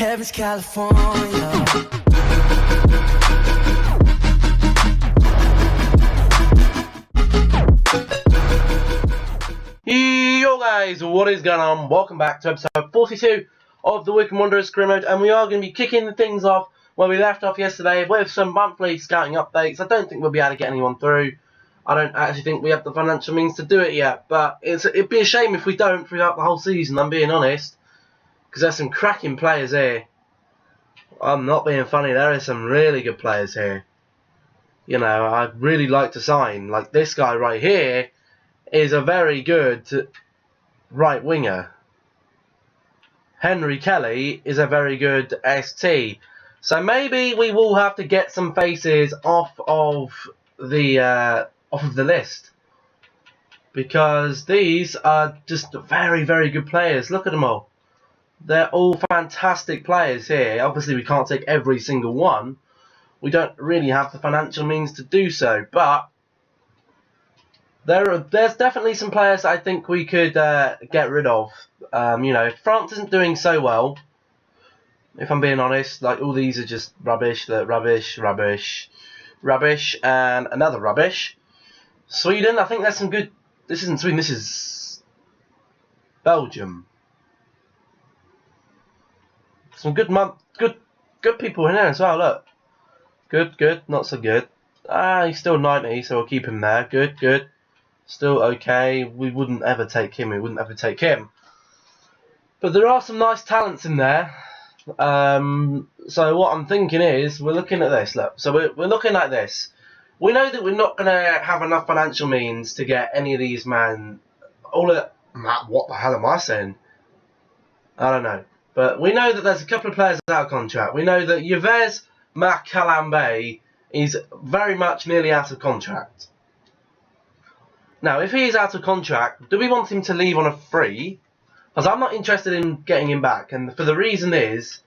Heaven's California. Yo guys, what is going on? Welcome back to episode 42 of the Wycombe Wanderers Career Mode, and we are going to be kicking things off where we left off yesterday with some monthly scouting updates. I don't think we'll be able to get anyone through. I don't actually think we have the financial means to do it yet, but it'd be a shame if we don't throughout the whole season, I'm being honest, because there's some cracking players here. I'm not being funny, there are some really good players here. You know, I'd really like to sign, like this guy right here is a very good right winger. Henry Kelly is a very good ST. So maybe we will have to get some faces off of the list, because these are just very, very good players. Look at them all. They're all fantastic players here. Obviously, we can't take every single one. We don't really have the financial means to do so, but there's definitely some players that I think we could get rid of. You know, France isn't doing so well, if I'm being honest. Like, all these are just rubbish, rubbish, and another rubbish. Sweden, I think there's some good. This isn't Sweden, this is Belgium. Some good people in there as well, look. Good, not so good. He's still 90, so we'll keep him there. Good. Still okay. We wouldn't ever take him. But there are some nice talents in there. So what I'm thinking is, we're looking at this. Look, so we're looking like this. We know that we're not going to have enough financial means to get any of these what the hell am I saying? I don't know. But we know that there's a couple of players out of contract. We know that Yves Makalambe is very much nearly out of contract. Now, if he is out of contract, do we want him to leave on a free? Because I'm not interested in getting him back. And for the reason is,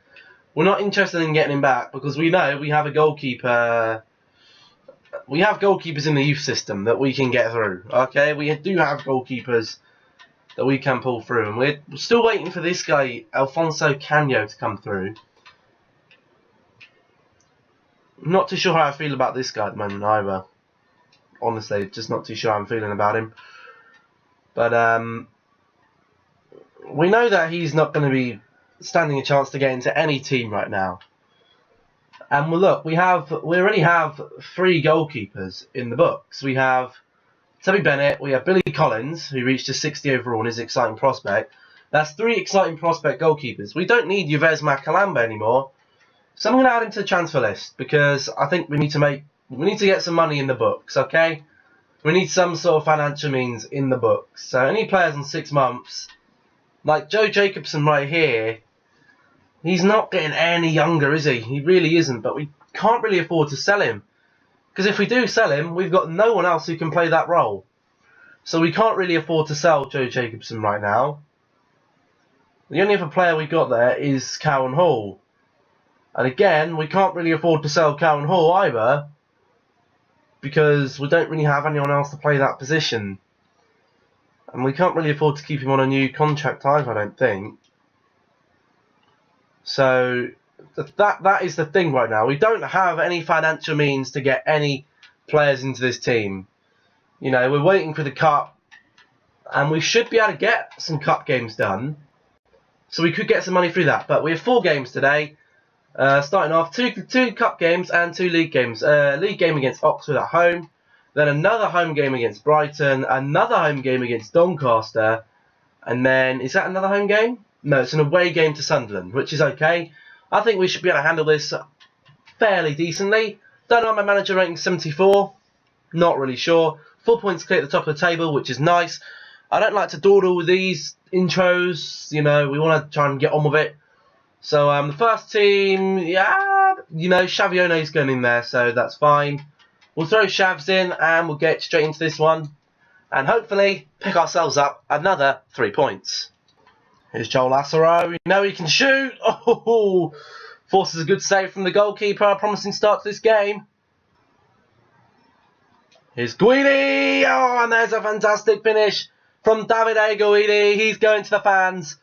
we're not interested in getting him back because we know we have a goalkeeper. We have goalkeepers in the youth system that we can get through. Okay, we do have goalkeepers that we can pull through. And we're still waiting for this guy, Alfonso Canho, to come through. I'm not too sure how I feel about this guy at the moment either. Honestly, just not too sure how I'm feeling about him. But we know that he's not going to be standing a chance to get into any team right now. And well, look, we already have 3 goalkeepers in the books. We have Toby Bennett, we have Billy Collins, who reached a 60 overall and is an exciting prospect. That's 3 exciting prospect goalkeepers. We don't need Yves Makalambe anymore. So I'm going to add him to the transfer list because I think we need to get some money in the books, okay? We need some sort of financial means in the books. So any players on 6 months, like Joe Jacobson right here, he's not getting any younger, is he? He really isn't, but we can't really afford to sell him. Because if we do sell him, we've got no one else who can play that role. So we can't really afford to sell Joe Jacobson right now. The only other player we got there is Cowan Hall. And again, we can't really afford to sell Cowan Hall either, because we don't really have anyone else to play that position. And we can't really afford to keep him on a new contract either, I don't think. So that is the thing right now. We don't have any financial means to get any players into this team. You know, we're waiting for the cup, and we should be able to get some cup games done. So we could get some money through that. But we have 4 games today. Starting off, two cup games and 2 league games. League game against Oxford at home, then another home game against Brighton, another home game against Doncaster, and then, is that another home game? No, it's an away game to Sunderland, which is okay. I think we should be able to handle this fairly decently. Don't know, my manager rating 74, not really sure. 4 points clear at the top of the table, which is nice. I don't like to dawdle with these intros, you know, we want to try and get on with it. So the first team, yeah, you know, Xavione's going in there, so that's fine. We'll throw Shavs in and we'll get straight into this one. And hopefully pick ourselves up another 3 points. Here's Joel Lassero, we know he can shoot. Oh, forces a good save from the goalkeeper, a promising start to this game. Here's Guidi, oh, and there's a fantastic finish from Davide Guidi. He's going to the fans.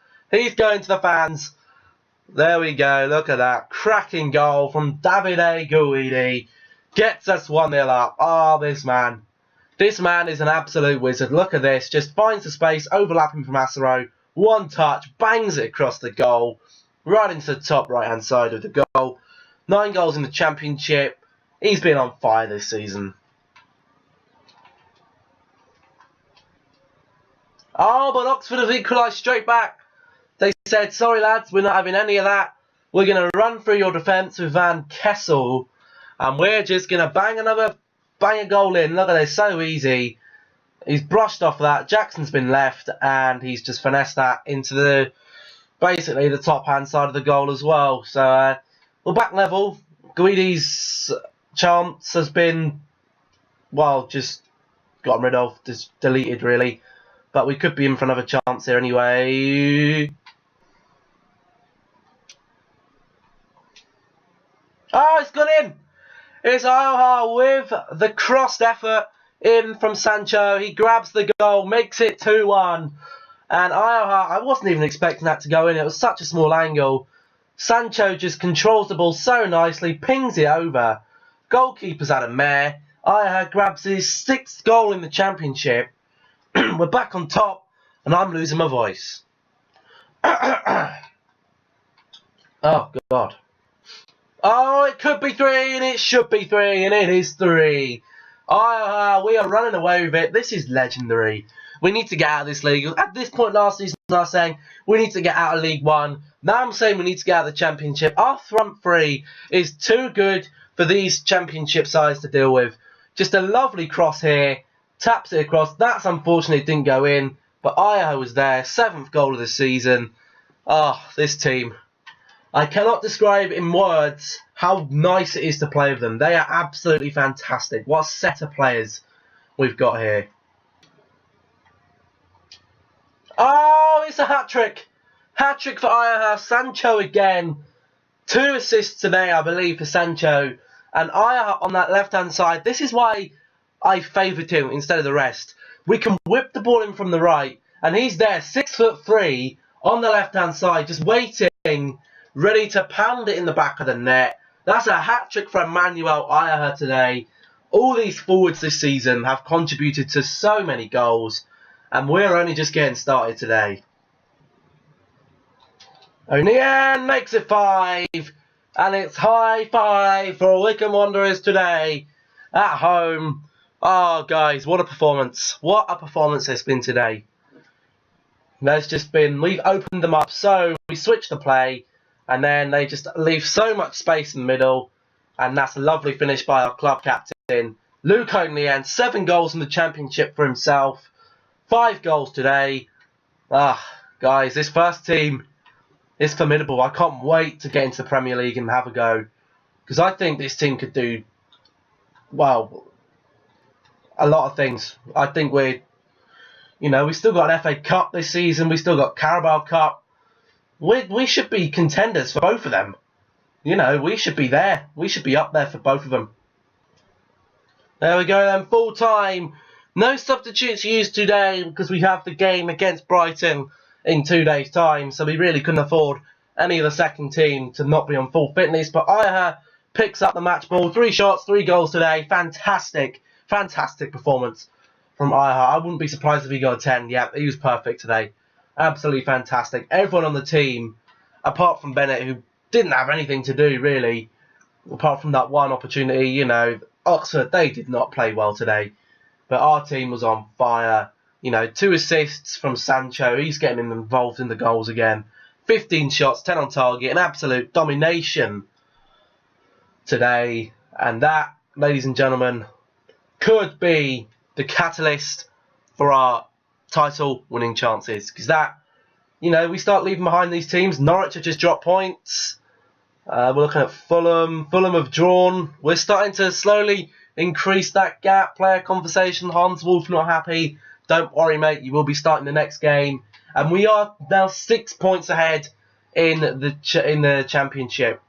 There we go. Look at that. Cracking goal from Davide Guidi. Gets us 1-0 up. Oh, this man. This man is an absolute wizard. Look at this. Just finds the space, overlapping from Acero. One touch, bangs it across the goal. Right into the top right-hand side of the goal. 9 goals in the Championship. He's been on fire this season. Oh, but Oxford have equalised straight back. They said, sorry lads, we're not having any of that. We're going to run through your defence with Van Kessel. And we're just going to bang a goal in. Look at this, so easy. He's brushed off that. Jackson's been left, and he's just finessed that into basically the top hand side of the goal as well. So we're back level. Guidi's chance has been, well, just gotten rid of, just deleted really. But we could be in for another chance here anyway. Oh, it's gone in. It's Ioha with the crossed effort in from Sancho. He grabs the goal, makes it 2-1. And Ioha, I wasn't even expecting that to go in. It was such a small angle. Sancho just controls the ball so nicely, pings it over. Goalkeeper's had a mare. Ioha grabs his 6th goal in the Championship. We're back on top, and I'm losing my voice. Oh, God. Oh, it could be 3, and it should be 3, and it is 3. We are running away with it. This is legendary. We need to get out of this league. At this point last season, I was saying we need to get out of League One. Now I'm saying we need to get out of the Championship. Our front three is too good for these Championship sides to deal with. Just a lovely cross here. Taps it across. That's unfortunately didn't go in. But Io was there. 7th goal of the season. Oh, this team. I cannot describe in words how nice it is to play with them. They are absolutely fantastic. What a set of players we've got here. Oh, it's a hat-trick. Hat-trick for Ioha. Sancho again. 2 assists today, I believe, for Sancho. And Ioha on that left-hand side. This is why I favoured him instead of the rest. We can whip the ball in from the right. And he's there, 6'3", on the left-hand side, just waiting, ready to pound it in the back of the net. That's a hat-trick for Emmanuel Ioha today. All these forwards this season have contributed to so many goals. And we're only just getting started today. O'Neill makes it 5. And it's high 5 for Wycombe Wanderers today. At home. Oh, guys, what a performance. What a performance it's been today. There's just been, we've opened them up so we switch the play. And then they just leave so much space in the middle. And that's a lovely finish by our club captain, Luke O'Neill. 7 goals in the Championship for himself. 5 goals today. Guys, this first team is formidable. I can't wait to get into the Premier League and have a go. Because I think this team could do, well, a lot of things. I think we still got an FA Cup this season. We still got Carabao Cup. We should be contenders for both of them. We should be there. We should be up there for both of them. There we go then, full time. No substitutes used today because we have the game against Brighton in 2 days' time. So we really couldn't afford any of the second team to not be on full fitness. But Ioha picks up the match ball. 3 shots, 3 goals today. Fantastic, fantastic performance from Ioha. I wouldn't be surprised if he got a 10. Yeah, he was perfect today. Absolutely fantastic. Everyone on the team, apart from Bennett, who didn't have anything to do, really, apart from that one opportunity, Oxford, they did not play well today. But our team was on fire. 2 assists from Sancho. He's getting him involved in the goals again. 15 shots, 10 on target. An absolute domination today. And that, ladies and gentlemen, could be the catalyst for our title-winning chances. Because that, we start leaving behind these teams. Norwich have just dropped points. We're looking at Fulham. Fulham have drawn. We're starting to slowly increase that gap. Player conversation. Hans Wolf not happy. Don't worry, mate. You will be starting the next game. And we are now 6 points ahead in the Championship.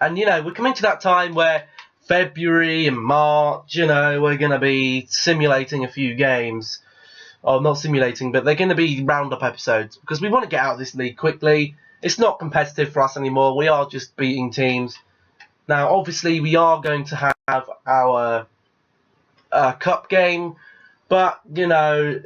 And, we're coming to that time where February and March, we're going to be simulating a few games. Or not simulating, but they're going to be roundup episodes. Because we want to get out of this league quickly. It's not competitive for us anymore. We are just beating teams. Now, obviously, we are going to have our cup game, but, you know,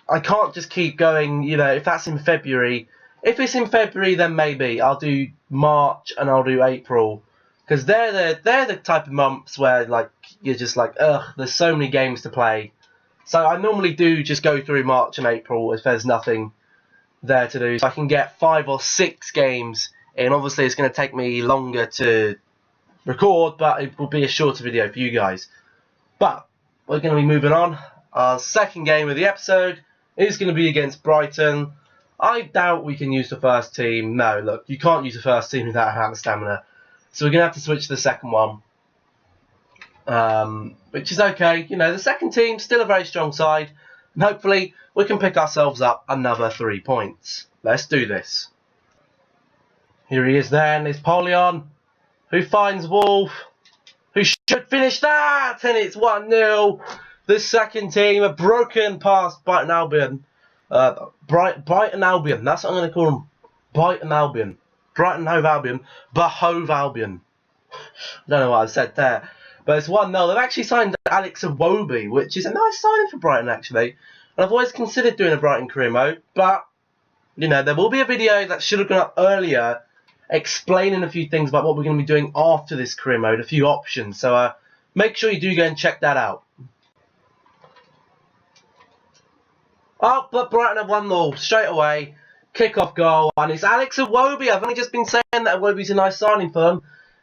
I can't just keep going, you know, if that's in February. If it's in February, then maybe I'll do March and I'll do April, because they're the type of months where, like, you're just like, ugh, there's so many games to play. So I normally do just go through March and April if there's nothing there to do. So I can get 5 or 6 games in. Obviously, it's going to take me longer to record, but it will be a shorter video for you guys. But we're going to be moving on. Our second game of the episode is going to be against Brighton. I doubt we can use the first team. No, look, you can't use the first team without a hand of stamina. So we're going to have to switch to the second one. Which is okay. You know, the second team's still a very strong side. And hopefully we can pick ourselves up another 3 points. Let's do this. Here he is then. It's Polion, who finds Wolf, who should finish that. And it's 1-0. The second team, a broken past Brighton Albion. Brighton Albion. That's what I'm going to call them. Brighton Albion. Brighton Hove Albion. Hove Albion. I don't know what I said there. But it's 1-0. They've actually signed Alex Iwobi, which is a nice signing for Brighton, actually. And I've always considered doing a Brighton career mode. But, you know, there will be a video that should have gone up earlier explaining a few things about what we're going to be doing after this career mode. A few options. So make sure you do go and check that out. Oh, but Brighton have 1-0 straight away. Kick-off goal. And it's Alex Iwobi. I've only just been saying that Iwobi's a nice signing for them.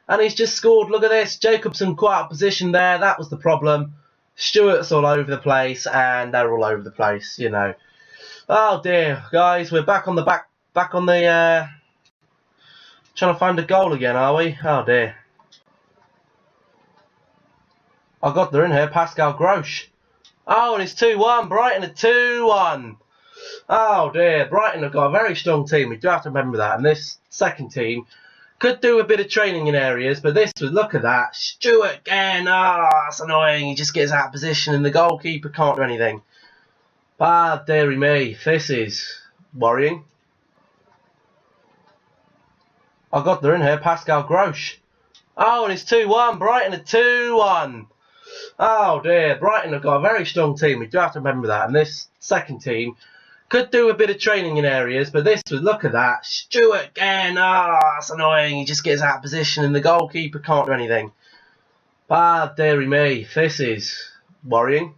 And he's just scored. Look at this. Jacobson quite out of position there. That was the problem. Stewart's all over the place. And they're all over the place, you know. Oh, dear. Guys, we're back on the trying to find a goal again, are we? Oh, dear. Oh, God, they're in here. Pascal Grosch. Oh, and it's 2-1. Brighton are 2-1. Oh, dear. Brighton have got a very strong team. We do have to remember that. And this second team could do a bit of training in areas, but this was, look at that. Stewart again. Ah, that's annoying. He just gets out of position and the goalkeeper can't do anything. Ah, dearie me. This is worrying. Oh, God, they're in here. Pascal Grosch. Oh, and it's 2-1. Brighton are 2-1. Oh, dear. Brighton have got a very strong team. We do have to remember that. And this second team could do a bit of training in areas, but this was, look at that. Stewart again. Ah, that's annoying. He just gets out of position and the goalkeeper can't do anything. Ah, dearie me. This is worrying.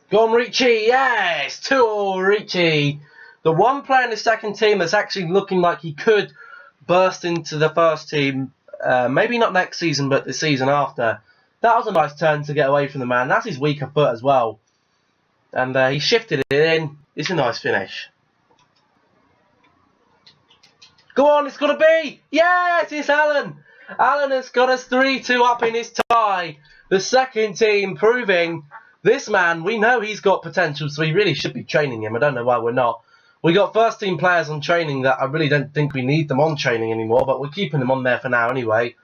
Go on, Ricci. Yes, 2-0, Ricci. The one player in the second team that's actually looking like he could burst into the first team. Maybe not next season, but the season after. That was a nice turn to get away from the man. That's his weaker foot as well. And he shifted it in. It's a nice finish. Go on, it's got to be. Yes, it's Allen. Allen has got us 3-2 up in his tie. The second team proving this man, we know he's got potential, so we really should be training him. I don't know why we're not. We got first team players on training that I really don't think we need them on training anymore, but we're keeping them on there for now anyway.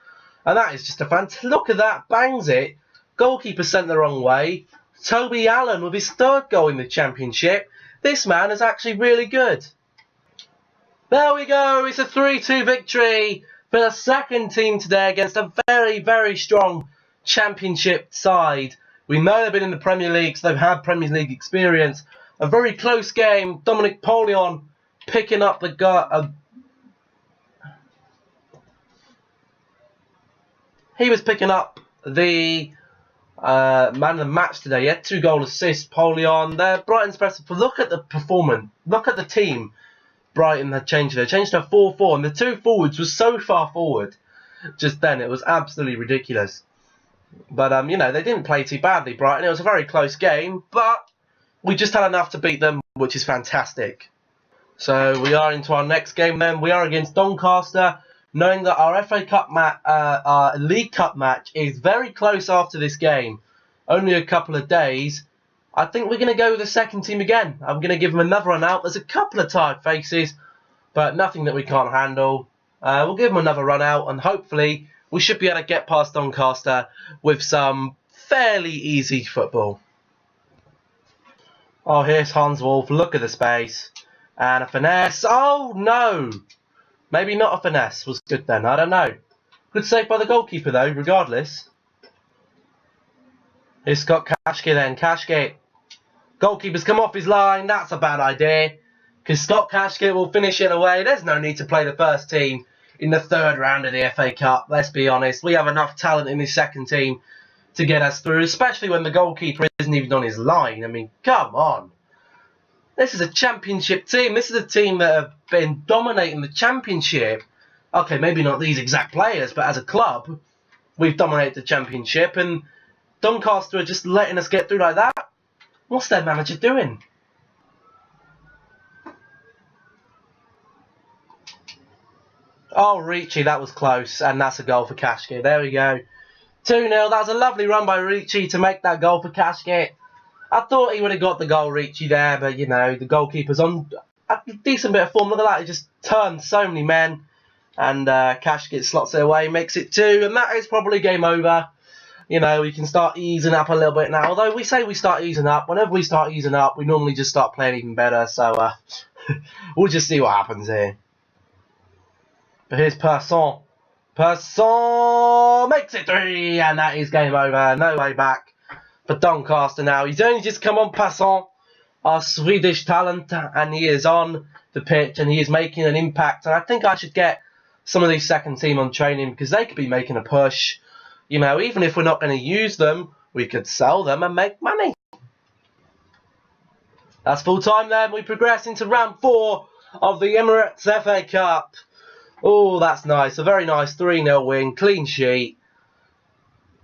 And that is just a fantastic. Look at that, bangs it. Goalkeeper sent the wrong way. Toby Allen with his third goal in the championship. This man is actually really good. There we go, it's a 3-2 victory for the second team today against a very, very strong championship side. We know they've been in the Premier League, so they've had Premier League experience. A very close game. Dominic Polion picking up the he was picking up the man of the match today. He had 2 goal assists. Polion there. Brighton's press. Look at the performance. Look at the team. Brighton had changed it. They changed to 4-4, and the 2 forwards were so far forward just then. It was absolutely ridiculous. But you know, they didn't play too badly, Brighton. It was a very close game, but we just had enough to beat them, which is fantastic. So we are into our next game then. We are against Doncaster, knowing that our FA Cup match, our League Cup match is very close after this game. Only a couple of days. I think we're going to go with the second team again. I'm going to give them another run out. There's a couple of tired faces, but nothing that we can't handle. We'll give them another run out, and hopefully we should be able to get past Doncaster with some fairly easy football. Oh, here's Hans Wolf. Look at the space. And a finesse. Oh, no. Maybe not a finesse was good then. I don't know. Good save by the goalkeeper, though, regardless. Here's Scott Kashke then. Kashke. Goalkeeper's come off his line. That's a bad idea. Because Scott Kashke will finish it away. There's no need to play the first team in the third round of the FA Cup. Let's be honest. We have enough talent in this second team to get us through, especially when the goalkeeper isn't even on his line. I mean, come on. This is a championship team. This is a team that have been dominating the championship. Okay, maybe not these exact players, but as a club, we've dominated the championship, and Doncaster are just letting us get through like that. What's their manager doing? Oh, Ricci, that was close, and that's a goal for Kashke. There we go. 2-0. That was a lovely run by Ricci to make that goal for Kashke. I thought he would have got the goal, Ricci, there, but, you know, the goalkeeper's on a decent bit of form. Look at that, he just turned so many men, and Kashke slots it away, makes it 2, and that is probably game over. You know, we can start easing up a little bit now. Although we say we start easing up, whenever we start easing up, we normally just start playing even better, so we'll just see what happens here. But here's Persson. Persson makes it 3, and that is game over. No way back for Doncaster now. He's only just come on, Persson, our Swedish talent, and he is on the pitch and he is making an impact. And I think I should get some of these second team on training because they could be making a push. You know, even if we're not going to use them, we could sell them and make money. That's full time then. We progress into round 4 of the Emirates FA Cup. Oh, that's nice. A very nice 3-0 win. Clean sheet.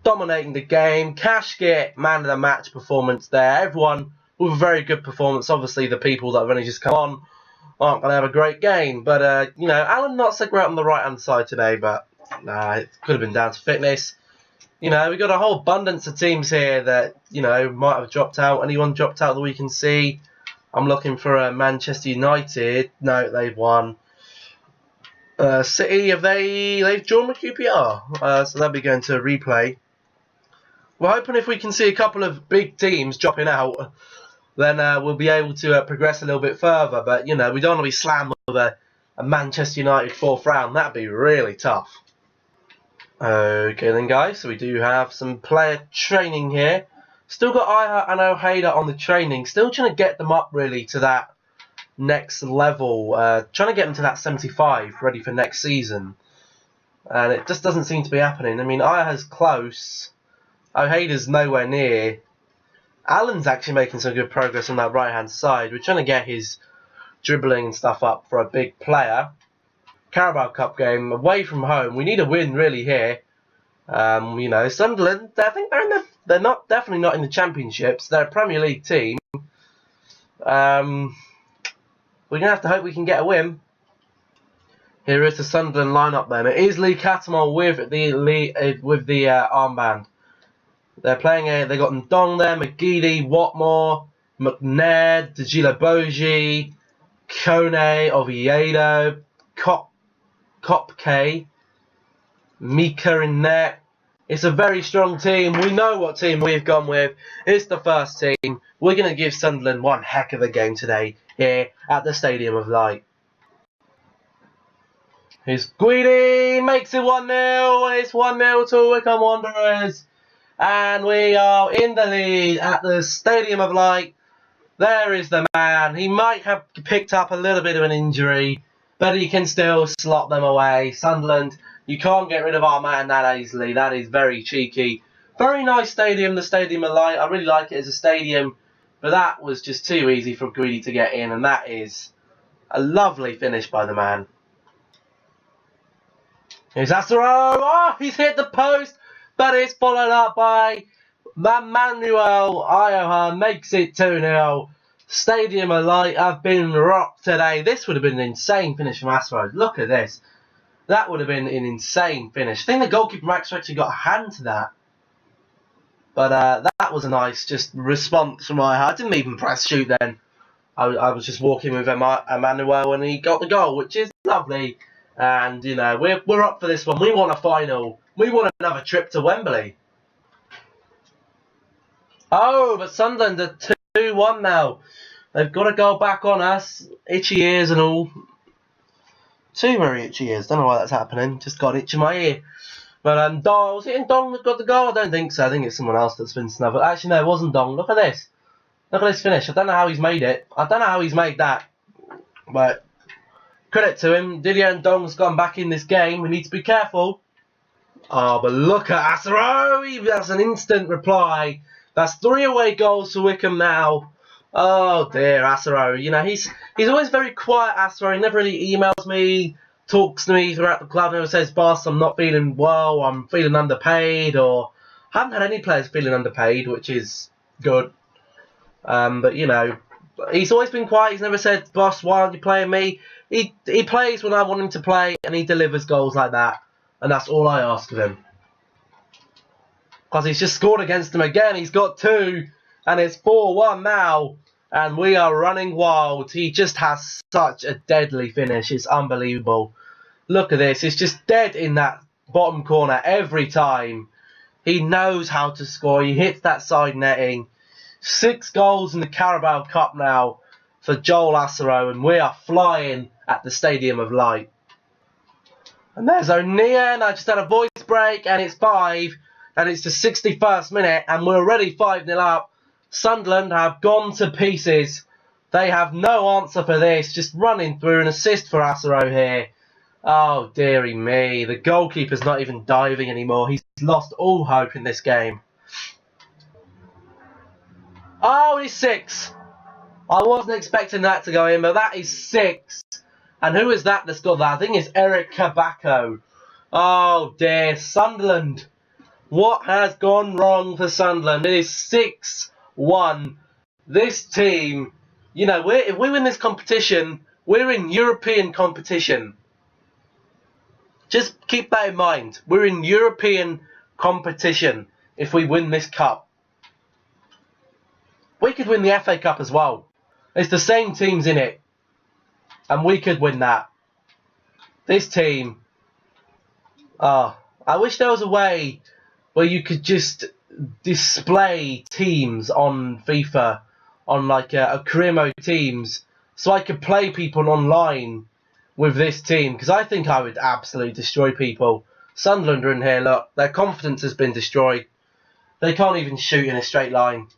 Dominating the game. Kashke, man of the match performance there. Everyone with a very good performance. Obviously, the people that have only just come on aren't going to have a great game. But, you know, Alan not so great on the right-hand side today. But it could have been down to fitness. You know, we've got a whole abundance of teams here that, you know, might have dropped out. Anyone dropped out that we can see? I'm looking for Manchester United. No, they've won. City, they've drawn with QPR, so they'll be going to a replay. We're hoping if we can see a couple of big teams dropping out, then we'll be able to progress a little bit further. But, you know, we don't want to be slammed with a Manchester United 4th round. That'd be really tough. Okay then, guys, so we do have some player training here. Still got Iha and Ojeda on the training. Still trying to get them up, really, to that next level. Trying to get them to that 75, ready for next season. And it just doesn't seem to be happening. I mean, Iha's close. Ojeda's nowhere near. Alan's actually making some good progress on that right-hand side. We're trying to get his dribbling and stuff up for a big player. Carabao Cup game, away from home. We need a win, really, here. You know, Sunderland, I think they're not definitely not in the Championships. They're a Premier League team. We're going to have to hope we can get a win. Here is the Sunderland lineup then. It is Lee Catamol with the armband. They're playing they got Ndong there, McGeady, Watmore, McNair, Djilaboji, Kone, Oviedo, Kopke, Mika in net. It's a very strong team. We know what team we've gone with. It's the first team. We're going to give Sunderland one heck of a game today here at the Stadium of Light. Here's Guidi, makes it 1-0. It's 1-0 to Wycombe Wanderers. And we are in the lead at the Stadium of Light. There is the man. He might have picked up a little bit of an injury, but he can still slot them away. Sunderland, you can't get rid of our man that easily. That is very cheeky. Very nice stadium, the Stadium of Light. I really like it as a stadium, but that was just too easy for Guidi to get in, and that is a lovely finish by the man. Here's Asaro. Oh, he's hit the post, but it's followed up by Manuel Ioha. Makes it 2-0. Stadium of Light have been rocked today. This would have been an insane finish from Asaro. Look at this. That would have been an insane finish. I think the goalkeeper Max actually got a hand to that. But that was a nice just response from Ioha. I didn't even press shoot then. I was just walking with Emmanuel and he got the goal, which is lovely. And, you know, we're up for this one. We want a final. We want another trip to Wembley. Oh, but Sunderland are 2-1 now. They've got to go back on us. Itchy ears and all. Two very itchy ears. Don't know why that's happening. Just got an itch in my ear. But was it Dong that got the goal? I don't think so. I think it's someone else that's been snubbed. Actually, no, it wasn't Dong. Look at this. Look at this finish. I don't know how he's made it. I don't know how he's made that. But credit to him. Didier and Dong's gone back in this game. We need to be careful. Oh, but look at Asaro. That's an instant reply. That's 3 away goals for Wycombe now. Oh dear, Asaro. You know, he's always very quiet, Asaro. He never really emails me, talks to me throughout the club, never says, "Boss, I'm not feeling well, I'm feeling underpaid," or I haven't had any players feeling underpaid, which is good. But you know, he's always been quiet. He's never said, "Boss, why aren't you playing me?" He plays when I want him to play, and he delivers goals like that, and that's all I ask of him. Because he's just scored against them again. He's got 2, and it's 4-1 now, and we are running wild. He just has such a deadly finish. It's unbelievable. Look at this. It's just dead in that bottom corner every time. He knows how to score. He hits that side netting. 6 goals in the Carabao Cup now for Joel Asaro, and we are flying at the Stadium of Light. And there's O'Neill, and I just had a voice break, and it's 5, and it's the 61st minute, and we're already 5-0 up. Sunderland have gone to pieces. They have no answer for this. Just running through an assist for Asaro here. Oh, dearie me. The goalkeeper's not even diving anymore. He's lost all hope in this game. Oh, he's 6. I wasn't expecting that to go in, but that is 6. And who is that that's got that? I think it's Eric Kabako. Oh, dear. Sunderland. What has gone wrong for Sunderland? It is 6-1. This team, you know, if we win this competition, we're in European competition. Just keep that in mind. We're in European competition if we win this cup. We could win the FA Cup as well. It's the same teams in it. And we could win that. This team. I wish there was a way where you could just display teams on FIFA, on like a career mode teams, so I could play people online with this team, because I think I would absolutely destroy people. Sunderland are in here, look, their confidence has been destroyed. They can't even shoot in a straight line.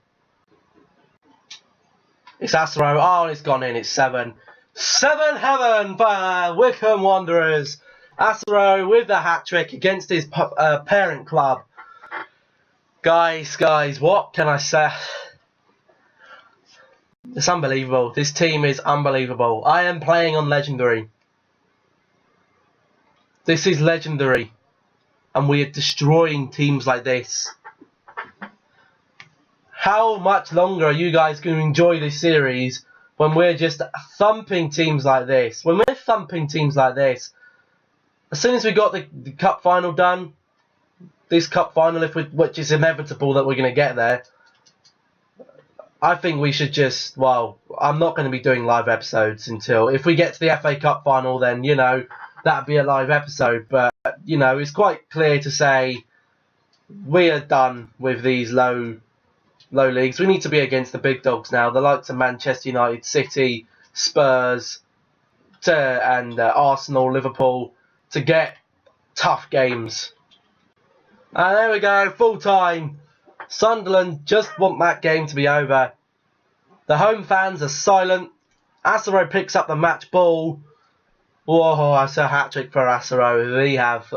It's Asaro, oh, it's gone in, it's 7. 7 heaven for Wycombe Wanderers. Asaro with the hat-trick against his parent club. Guys, what can I say? It's unbelievable. This team is unbelievable. I am playing on Legendary. This is Legendary. And we are destroying teams like this. How much longer are you guys going to enjoy this series when we're just thumping teams like this? When we're thumping teams like this, as soon as we got the cup final done, this cup final, which is inevitable that we're going to get there, I think we should just, well, I'm not going to be doing live episodes until, if we get to the FA Cup final, then, you know, that'd be a live episode. But, you know, it's quite clear to say we are done with these low leagues. We need to be against the big dogs now, the likes of Manchester United, City, Spurs, and Arsenal, Liverpool, to get tough games. And there we go, full time. Sunderland just want that game to be over. The home fans are silent. Asaro picks up the match ball. Whoa, that's a hat-trick for Asaro. We have,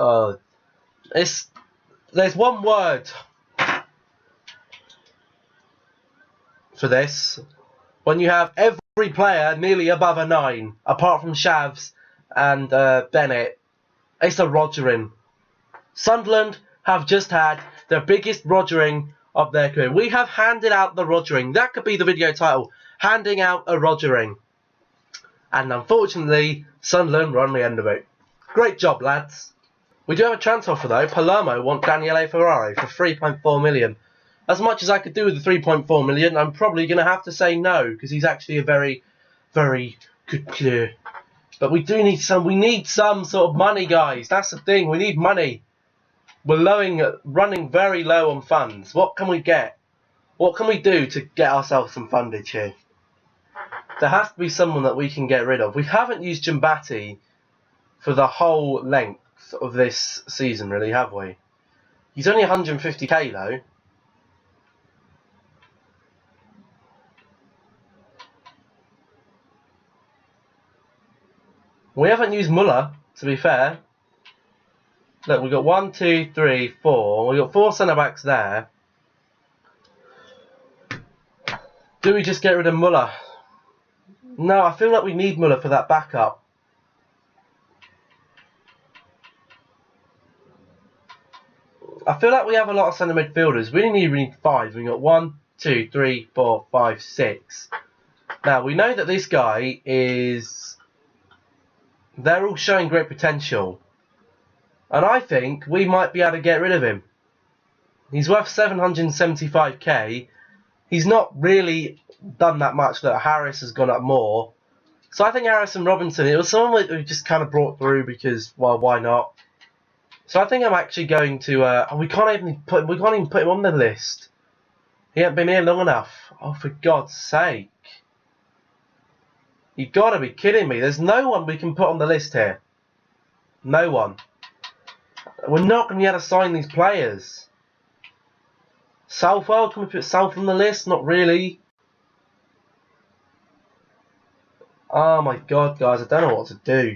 there's one word for this. When you have every player nearly above a 9, apart from Shavs and Bennett, it's a Rogering. Sunderland have just had the biggest Rogering of their career. We have handed out the Rogering. That could be the video title. Handing out a Rogering. And unfortunately, Sunderland were on the end of it. Great job, lads. We do have a transfer offer though. Palermo want Daniele Ferrari for 3.4 million. As much as I could do with the 3.4 million, I'm probably going to have to say no, because he's actually a very, very good player. But we do need some. We need some sort of money, guys. That's the thing. We need money. We're running very low on funds. What can we get? What can we do to get ourselves some fundage here? There has to be someone that we can get rid of. We haven't used Jumbati for the whole length of this season, really, have we? He's only 150k though. We haven't used Muller, to be fair. Look, we've got 1, 2, 3, 4. We've got 4 centre-backs there. Do we just get rid of Muller? No, I feel like we need Muller for that backup. I feel like we have a lot of centre midfielders. We only need 5. We've got 1, 2, 3, 4, 5, 6. Now, we know that this guy is... They're all showing great potential. And I think we might be able to get rid of him. He's worth 775k. He's not really done that much. That Harris has gone up more. So I think Harrison Robinson, it was someone who just kind of brought through because, well, why not? So I think I'm actually going to... we can't even put him on the list. He hasn't been here long enough. Oh, for God's sake. You've got to be kidding me. There's no one we can put on the list here. No one. We're not going to be able to sign these players. Southwell, can we put South on the list? Not really. Oh my God, guys, I don't know what to do.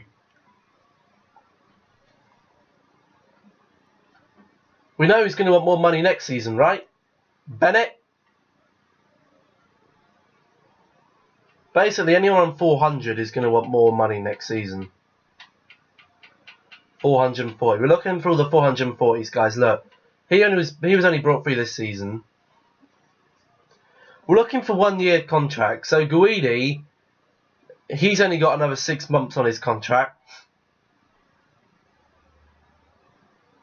We know he's going to want more money next season, right? Bennett? Basically, anyone on 400 is going to want more money next season. 440. We're looking for all the 440s, guys. Look, he was only brought through this season. We're looking for 1-year contract. So Guidi, he's only got another 6 months on his contract.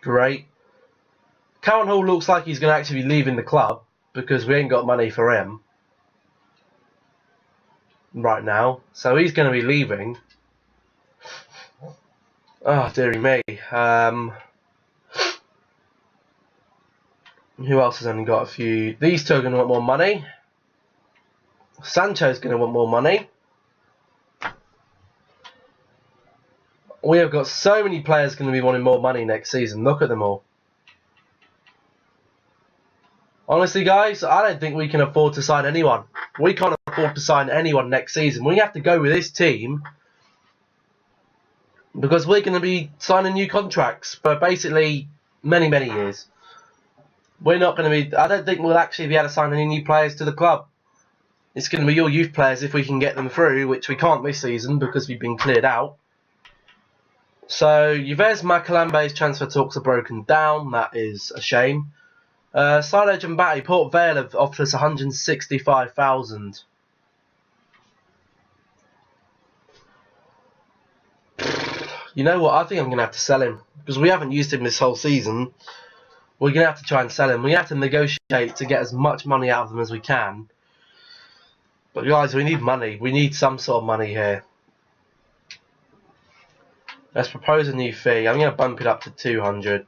Great. Cowan Hall looks like he's going to actually be leaving the club because we ain't got money for him right now. So he's going to be leaving. Oh, dearie me. Who else has only got a few? These two are going to want more money. Sancho's going to want more money. We have got so many players going to be wanting more money next season. Look at them all. Honestly, guys, I don't think we can afford to sign anyone. We can't afford to sign anyone next season. We have to go with this team because we're going to be signing new contracts for basically many, many years. We're not going to be... I don't think we'll actually be able to sign any new players to the club. It's going to be all youth players if we can get them through, which we can't this season because we've been cleared out. So, Yves Makalambe's transfer talks are broken down. That is a shame. Silo Jumbati, Port Vale have offered us 165,000. You know what? I think I'm going to have to sell him because we haven't used him this whole season. We're going to have to try and sell him. We have to negotiate to get as much money out of them as we can. But guys, we need money. We need some sort of money here. Let's propose a new fee. I'm going to bump it up to 200.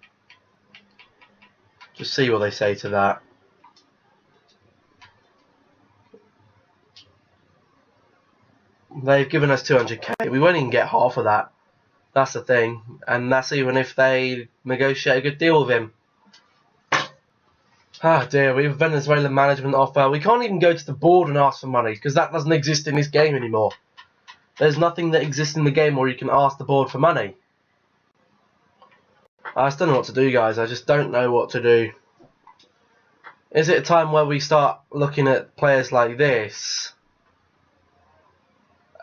Just see what they say to that. They've given us 200k. We won't even get half of that. That's the thing. And that's even if they negotiate a good deal with him. Ah dear, we have a Venezuelan management offer. We can't even go to the board and ask for money because that doesn't exist in this game anymore. There's nothing that exists in the game where you can ask the board for money. I just don't know what to do, guys. I just don't know what to do. Is it a time where we start looking at players like this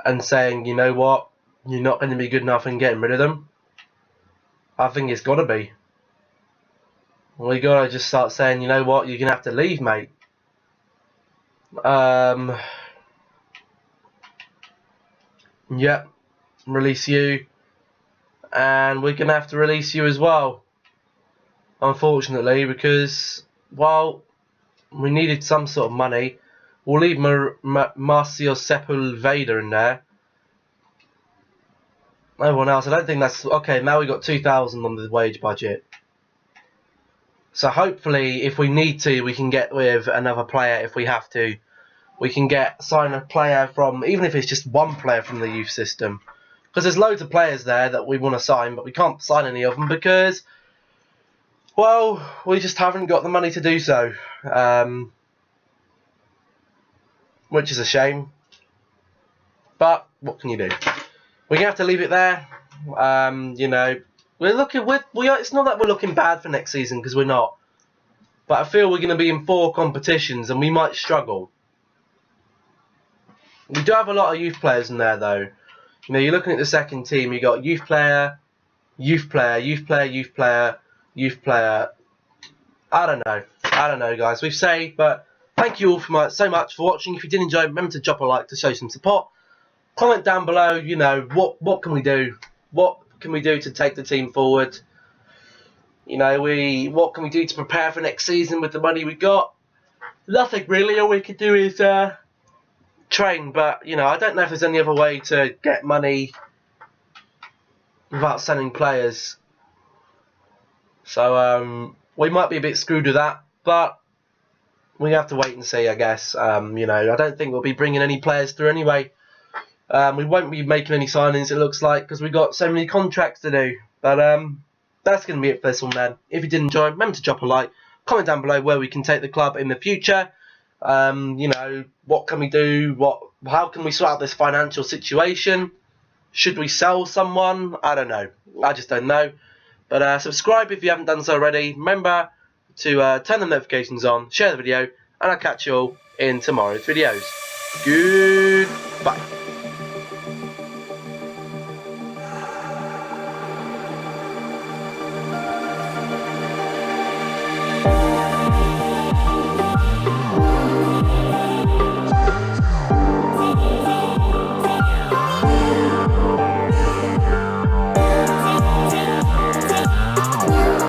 and saying, you know what, you're not going to be good enough and getting rid of them? I think it's got to be. We got to just start saying, you know what, you're going to have to leave, mate. Yep, release you. And we're going to have to release you as well. Unfortunately, because, well, we needed some sort of money. We'll leave Marcio Sepulveda in there. Everyone else, I don't think that's... Okay, now we've got 2,000 on the wage budget. So hopefully, if we need to, we can get with another player if we have to. we can sign a player from, even if it's just one player from the youth system. Because there's loads of players there that we want to sign, but we can't sign any of them because, well, we just haven't got the money to do so. Which is a shame. But what can you do? We're gonna have to leave it there. You know, it's not that we're looking bad for next season, because we're not. But I feel we're going to be in 4 competitions and we might struggle. We do have a lot of youth players in there, though. You know, you're looking at the second team. You got youth player, youth player, youth player, youth player, youth player. I don't know, guys. We've saved, but thank you all so much for watching. If you did enjoy, remember to drop a like to show some support. Comment down below. You know, what can we do? What can we do to take the team forward? You know, what can we do to prepare for next season with the money we got? Nothing really. All we could do is train. But you know, I don't know if there's any other way to get money without selling players. So we might be a bit screwed with that, but we have to wait and see, I guess. You know, I don't think we'll be bringing any players through anyway. We won't be making any signings, it looks like, because we've got so many contracts to do. But that's going to be it for this one, then. If you did enjoy, remember to drop a like. Comment down below where we can take the club in the future. You know, what can we do? How can we sort out this financial situation? Should we sell someone? I don't know. I just don't know. But subscribe if you haven't done so already. Remember to turn the notifications on, share the video, and I'll catch you all in tomorrow's videos. Goodbye.